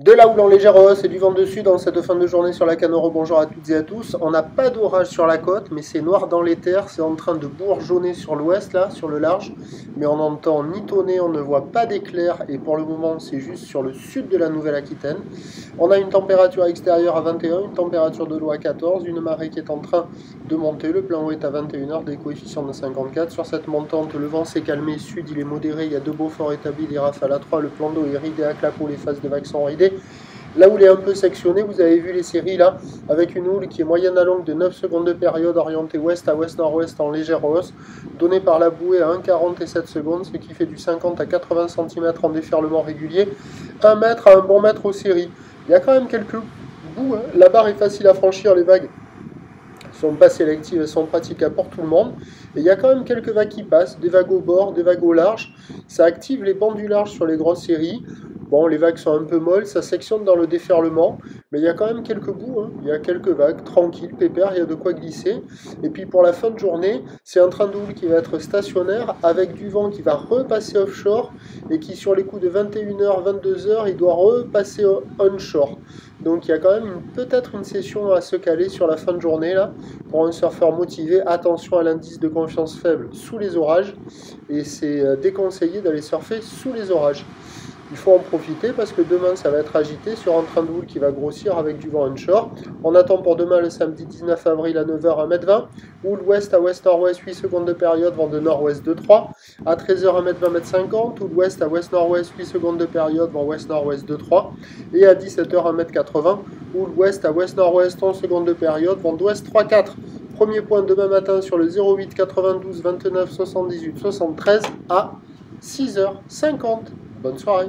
De la houle en légère hausse et du vent de sud dans cette fin de journée sur la Canoro. Bonjour à toutes et à tous. On n'a pas d'orage sur la côte, mais c'est noir dans les terres. C'est en train de bourgeonner sur l'ouest, là, sur le large. Mais on n'entend ni tonner, on ne voit pas d'éclairs. Et pour le moment, c'est juste sur le sud de la Nouvelle-Aquitaine. On a une température extérieure à 21, une température de l'eau à 14, une marée qui est en train de monter. Le plan eau est à 21h, des coefficients de 54. Sur cette montante, le vent s'est calmé. Sud, il est modéré. Il y a deux beaux forts établis, des rafales à 3. Le plan d'eau est ridé à clapot, les phases de vagues sont ridées. Là où il est un peu sectionné, vous avez vu les séries là, avec une houle qui est moyenne à longue de 9 secondes de période, orientée ouest à ouest-nord-ouest en légère hausse, donnée par la bouée à 1,47 secondes, ce qui fait du 50 à 80 cm en déferlement régulier, 1 mètre à un bon mètre aux séries. Il y a quand même quelques bouts, hein. La barre est facile à franchir, les vagues sont pas sélectives, elles sont praticables pour tout le monde. Et il y a quand même quelques vagues qui passent, des vagues au bord, des vagues au large. Ça active les bancs du large sur les grosses séries. Bon, les vagues sont un peu molles, ça sectionne dans le déferlement, mais il y a quand même quelques bouts, hein. Il y a quelques vagues, tranquilles, pépères, il y a de quoi glisser. Et puis pour la fin de journée, c'est un train de houle qui va être stationnaire, avec du vent qui va repasser offshore, et qui sur les coups de 21h, 22h, il doit repasser onshore. Donc il y a quand même peut-être une session à se caler sur la fin de journée, là, pour un surfeur motivé. Attention à l'indice de confiance faible sous les orages, et c'est déconseillé d'aller surfer sous les orages. Il faut en profiter parce que demain ça va être agité sur un train de houle qui va grossir avec du vent onshore. On attend pour demain le samedi 19 avril à 9h 1m20. Houle ouest à ouest-nord-ouest 8 secondes de période, vent de nord-ouest 2-3. À 13h 1m20 m50. Houle ouest à ouest-nord-ouest 8 secondes de période, vent ouest-nord-ouest 2-3. Et à 17h 1m80. Houle ouest à ouest-nord-ouest 11 secondes de période, vent d'ouest 3-4. Premier point demain matin sur le 08 92 29 78 73 à 6h50. Bonne soirée.